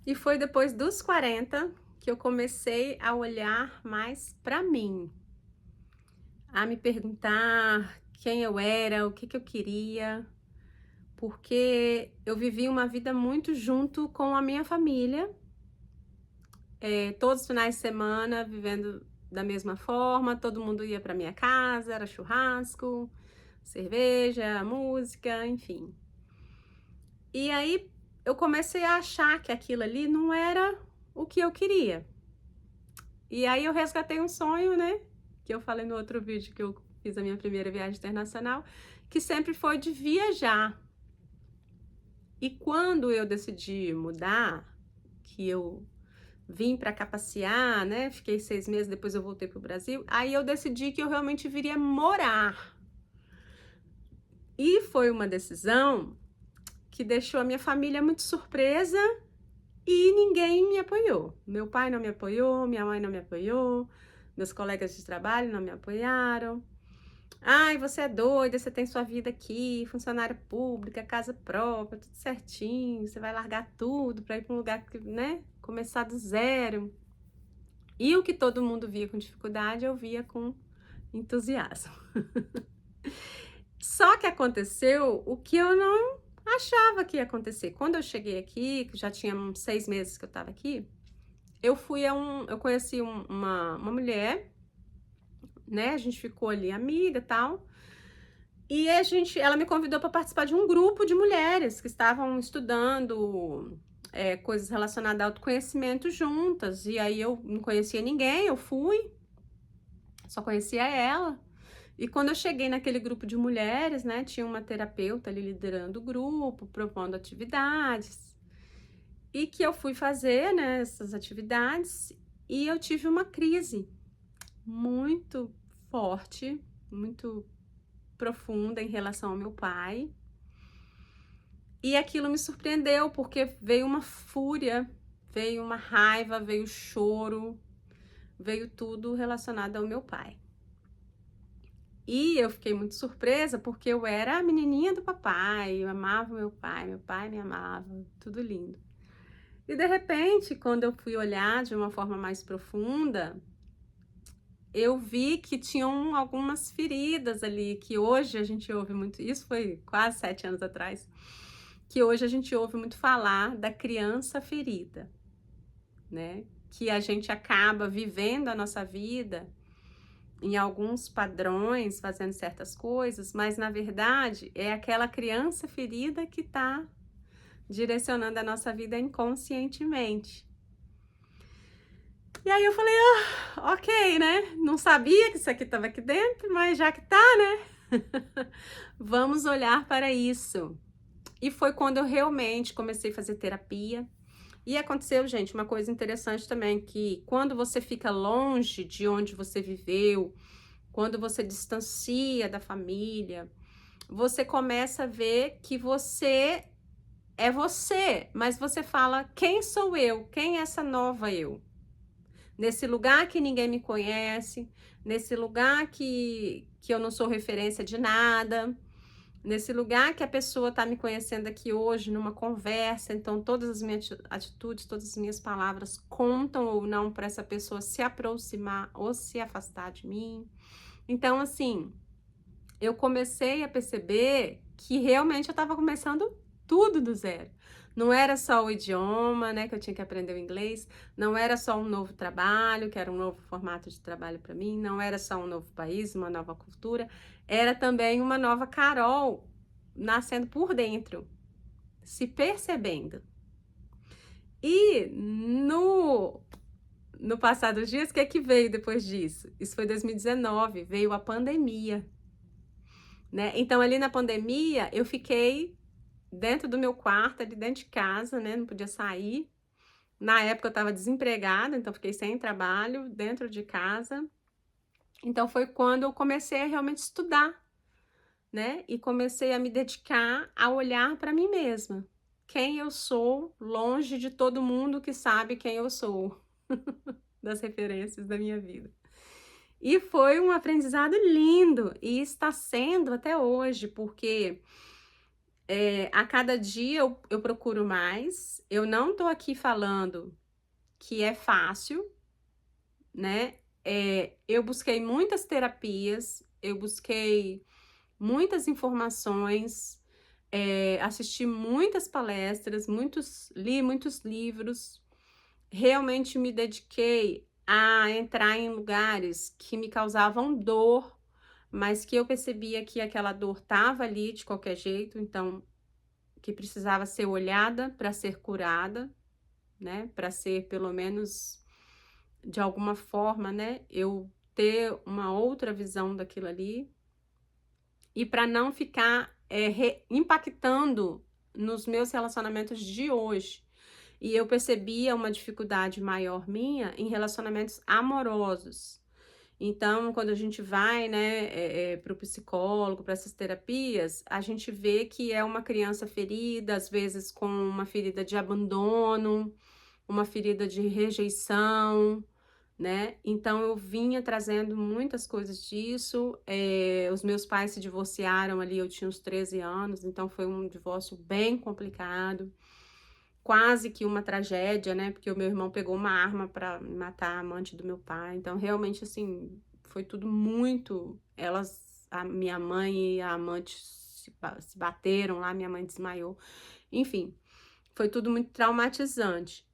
E foi depois dos 40 que eu comecei a olhar mais para mim, a me perguntar quem eu era, o que que eu queria, porque eu vivi uma vida muito junto com a minha família, todos os finais de semana vivendo da mesma forma, todo mundo ia para minha casa, era churrasco, cerveja, música, enfim. E aí eu comecei a achar que aquilo ali não era o que eu queria. E aí eu resgatei um sonho, né? Que eu falei no outro vídeo que eu fiz a minha primeira viagem internacional, que sempre foi de viajar. E quando eu decidi mudar, que eu vim para cá passear, né? Fiquei 6 meses, depois eu voltei para o Brasil. Aí eu decidi que eu realmente viria morar. E foi uma decisão que deixou a minha família muito surpresa e ninguém me apoiou. Meu pai não me apoiou, minha mãe não me apoiou, meus colegas de trabalho não me apoiaram. Ai, você é doida, você tem sua vida aqui, funcionária pública, casa própria, tudo certinho, você vai largar tudo para ir para um lugar que, né, começar do zero. E o que todo mundo via com dificuldade, eu via com entusiasmo. Só que aconteceu o que eu não achava que ia acontecer. Quando eu cheguei aqui, que já tinha uns 6 meses que eu estava aqui, eu conheci uma mulher, né? A gente ficou ali amiga e tal. E ela me convidou para participar de um grupo de mulheres que estavam estudando coisas relacionadas ao autoconhecimento juntas. E aí eu não conhecia ninguém, eu fui, só conhecia ela. E quando eu cheguei naquele grupo de mulheres, né, tinha uma terapeuta ali liderando o grupo, propondo atividades. E que eu fui fazer, né, essas atividades e eu tive uma crise muito forte, muito profunda em relação ao meu pai. E aquilo me surpreendeu, porque veio uma fúria, veio uma raiva, veio choro, veio tudo relacionado ao meu pai. E eu fiquei muito surpresa, porque eu era a menininha do papai, eu amava meu pai me amava, tudo lindo. E de repente, quando eu fui olhar de uma forma mais profunda, eu vi que tinham algumas feridas ali, que hoje a gente ouve muito, isso foi quase 7 anos atrás, que hoje a gente ouve muito falar da criança ferida, né? Que a gente acaba vivendo a nossa vida em alguns padrões, fazendo certas coisas, mas na verdade é aquela criança ferida que está direcionando a nossa vida inconscientemente. E aí eu falei, ok, né? Não sabia que isso aqui estava aqui dentro, mas já que tá, né? Vamos olhar para isso. E foi quando eu realmente comecei a fazer terapia. E aconteceu, gente, uma coisa interessante também, que quando você fica longe de onde você viveu, quando você distancia da família, você começa a ver que você é você, mas você fala, quem sou eu? Quem é essa nova eu? Nesse lugar que ninguém me conhece, nesse lugar que eu não sou referência de nada, nesse lugar que a pessoa está me conhecendo aqui hoje numa conversa, então todas as minhas atitudes, todas as minhas palavras contam ou não para essa pessoa se aproximar ou se afastar de mim. Então, assim, eu comecei a perceber que realmente eu estava começando tudo do zero. Não era só o idioma, né, que eu tinha que aprender o inglês, não era só um novo trabalho, que era um novo formato de trabalho para mim, não era só um novo país, uma nova cultura, era também uma nova Carol nascendo por dentro, se percebendo. E no passar dos dias, o que é que veio depois disso? Isso foi 2019, veio a pandemia, né? Então, ali na pandemia, eu fiquei dentro do meu quarto, ali dentro de casa, né? Não podia sair. Na época, eu estava desempregada, então fiquei sem trabalho, dentro de casa. Então, foi quando eu comecei a realmente estudar, né? E comecei a me dedicar a olhar para mim mesma. Quem eu sou, longe de todo mundo que sabe quem eu sou, das referências da minha vida. E foi um aprendizado lindo, e está sendo até hoje, porque A cada dia eu procuro mais. Eu não tô aqui falando que é fácil, né? Eu busquei muitas terapias, eu busquei muitas informações, assisti muitas palestras, li muitos livros, realmente me dediquei a entrar em lugares que me causavam dor, mas que eu percebia que aquela dor estava ali de qualquer jeito, então que precisava ser olhada para ser curada, né? Para ser pelo menos de alguma forma, né? Eu ter uma outra visão daquilo ali e para não ficar impactando nos meus relacionamentos de hoje. E eu percebia uma dificuldade maior minha em relacionamentos amorosos. Então, quando a gente vai, né, para o psicólogo, para essas terapias, a gente vê que é uma criança ferida, às vezes com uma ferida de abandono, uma ferida de rejeição, né? Então eu vinha trazendo muitas coisas disso. Os meus pais se divorciaram ali, eu tinha uns 13 anos, então foi um divórcio bem complicado, quase que uma tragédia, né? Porque o meu irmão pegou uma arma para matar a amante do meu pai. Então, realmente, assim, foi tudo muito. A minha mãe e a amante se bateram lá, minha mãe desmaiou. Enfim, foi tudo muito traumatizante.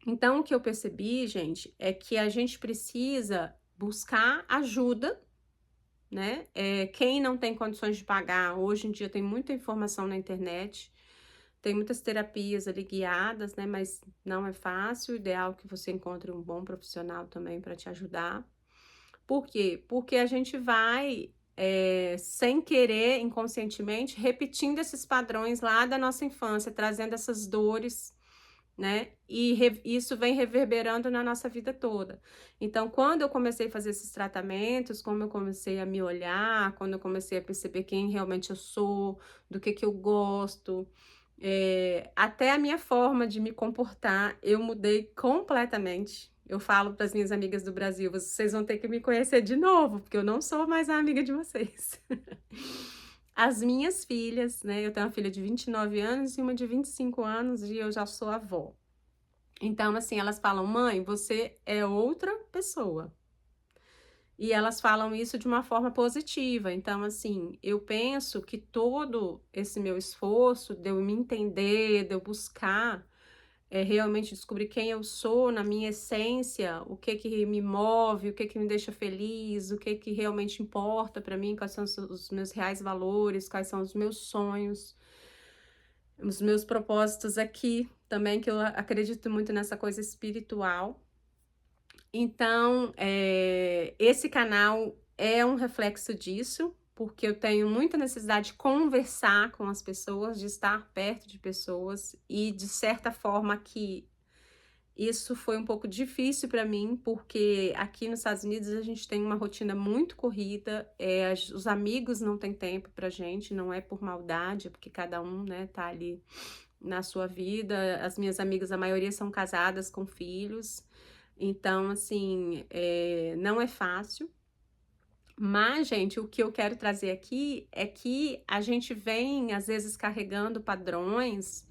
Então, o que eu percebi, gente, é que a gente precisa buscar ajuda, né? Quem não tem condições de pagar, hoje em dia tem muita informação na internet, tem muitas terapias ali guiadas, né? Mas não é fácil. O ideal é que você encontre um bom profissional também para te ajudar. Por quê? Porque a gente vai, sem querer, inconscientemente, repetindo esses padrões lá da nossa infância, trazendo essas dores, né? E isso vem reverberando na nossa vida toda. Então, quando eu comecei a fazer esses tratamentos, como eu comecei a me olhar, quando eu comecei a perceber quem realmente eu sou, do que eu gosto, até a minha forma de me comportar, eu mudei completamente. Eu falo para as minhas amigas do Brasil, vocês vão ter que me conhecer de novo, porque eu não sou mais a amiga de vocês. As minhas filhas, né? Eu tenho uma filha de 29 anos e uma de 25 anos e eu já sou avó. Então, assim, elas falam, mãe, você é outra pessoa. E elas falam isso de uma forma positiva. Então, assim, eu penso que todo esse meu esforço de eu me entender, de eu buscar realmente descobrir quem eu sou na minha essência, o que que me move, o que que me deixa feliz, o que que realmente importa para mim, quais são os meus reais valores, quais são os meus sonhos, os meus propósitos aqui também, que eu acredito muito nessa coisa espiritual. Então, esse canal é um reflexo disso, porque eu tenho muita necessidade de conversar com as pessoas, de estar perto de pessoas, e de certa forma que isso foi um pouco difícil para mim, porque aqui nos Estados Unidos a gente tem uma rotina muito corrida, os amigos não têm tempo pra gente, não é por maldade, é porque cada um, né, tá ali na sua vida. As minhas amigas, a maioria são casadas com filhos, então, assim, não é fácil. Mas, gente, o que eu quero trazer aqui é que a gente vem, às vezes, carregando padrões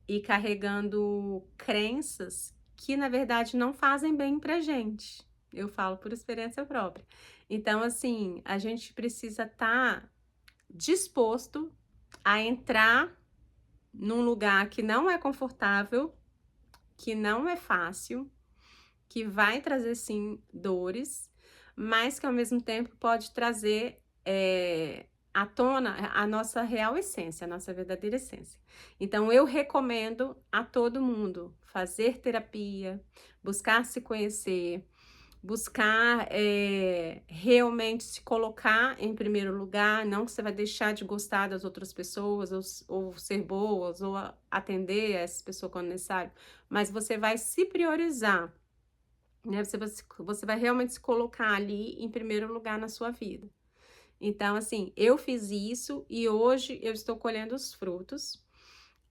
e carregando crenças que, na verdade, não fazem bem pra gente. Eu falo por experiência própria. Então, assim, a gente precisa estar disposto a entrar num lugar que não é confortável, que não é fácil, que vai trazer sim dores, mas que ao mesmo tempo pode trazer à tona a nossa real essência, a nossa verdadeira essência. Então eu recomendo a todo mundo fazer terapia, buscar se conhecer, buscar realmente se colocar em primeiro lugar, não que você vai deixar de gostar das outras pessoas, ou ser boas, ou atender essa pessoa quando necessário, mas você vai se priorizar, né? Você vai realmente se colocar ali em primeiro lugar na sua vida. Então, assim, eu fiz isso e hoje eu estou colhendo os frutos.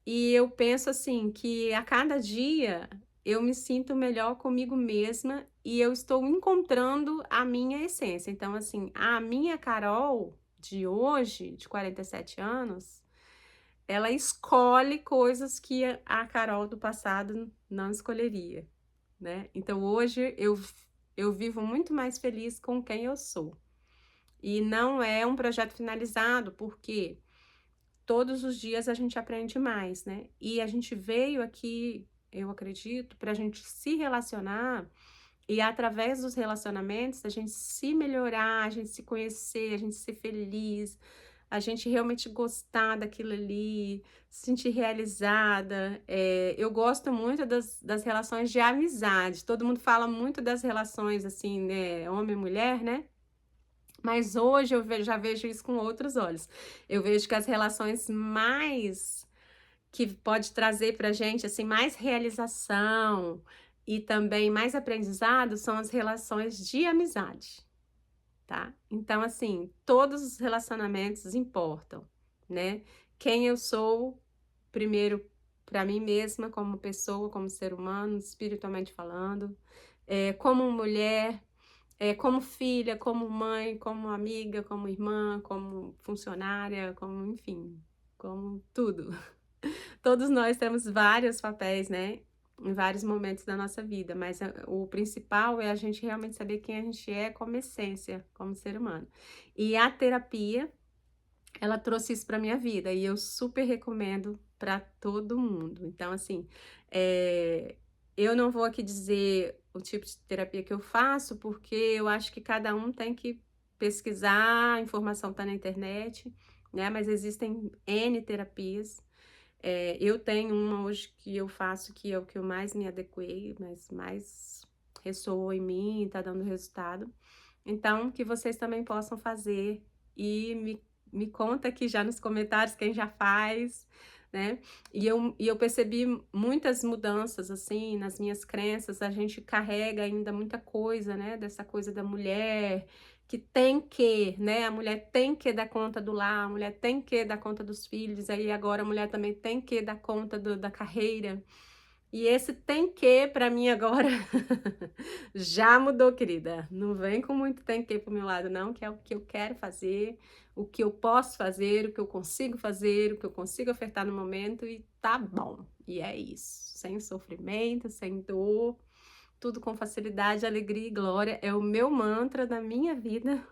E eu penso assim que a cada dia eu me sinto melhor comigo mesma e eu estou encontrando a minha essência. Então, assim, a minha Carol de hoje, de 47 anos, ela escolhe coisas que a Carol do passado não escolheria, né. Então hoje eu vivo muito mais feliz com quem eu sou. E não é um projeto finalizado, porque todos os dias a gente aprende mais, né. E a gente veio aqui, eu acredito, para a gente se relacionar e através dos relacionamentos a gente se melhorar, a gente se conhecer, a gente ser feliz, a gente realmente gostar daquilo ali, se sentir realizada. Eu gosto muito das relações de amizade. Todo mundo fala muito das relações, assim, né, homem e mulher, né, mas hoje já vejo isso com outros olhos. Eu vejo que as relações mais que pode trazer pra gente, assim, mais realização e também mais aprendizado são as relações de amizade, tá. Então, assim, todos os relacionamentos importam, né. Quem eu sou, primeiro para mim mesma, como pessoa, como ser humano, espiritualmente falando, como mulher, como filha, como mãe, como amiga, como irmã, como funcionária, como enfim, como tudo. Todos nós temos vários papéis, né, em vários momentos da nossa vida, mas o principal é a gente realmente saber quem a gente é como essência, como ser humano. E a terapia, ela trouxe isso para minha vida e eu super recomendo para todo mundo. Então, assim, eu não vou aqui dizer o tipo de terapia que eu faço, porque eu acho que cada um tem que pesquisar, a informação está na internet, né, mas existem N terapias. Eu tenho uma hoje que eu faço que é o que eu mais me adequei, mas mais ressoou em mim, está dando resultado. Então, que vocês também possam fazer e me conta aqui já nos comentários quem já faz, né. E eu percebi muitas mudanças, assim, nas minhas crenças. A gente carrega ainda muita coisa, né, dessa coisa da mulher que tem que, né, a mulher tem que dar conta do lar, a mulher tem que dar conta dos filhos, aí agora a mulher também tem que dar conta da carreira. E esse tem que para mim agora já mudou, querida. Não vem com muito tem que para o meu lado não, que é o que eu quero fazer, o que eu posso fazer, o que eu consigo fazer, o que eu consigo ofertar no momento e tá bom. E é isso, sem sofrimento, sem dor, tudo com facilidade, alegria e glória. É o meu mantra da minha vida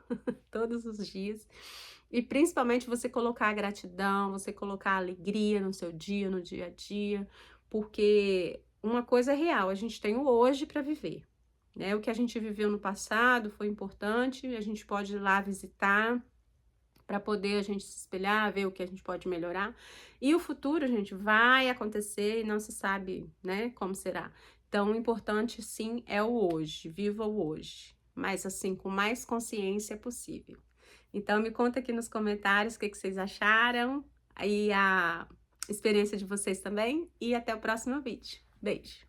todos os dias. E principalmente você colocar a gratidão, você colocar a alegria no seu dia, no dia a dia, porque uma coisa é real, a gente tem o hoje para viver, né? O que a gente viveu no passado foi importante, a gente pode ir lá visitar para poder a gente se espelhar, ver o que a gente pode melhorar. E o futuro, gente, vai acontecer e não se sabe, né, como será. Então, o importante, sim, é o hoje, viva o hoje, mas assim, com mais consciência possível. Então, me conta aqui nos comentários o que vocês acharam, aí a experiência de vocês também, e até o próximo vídeo. Beijo!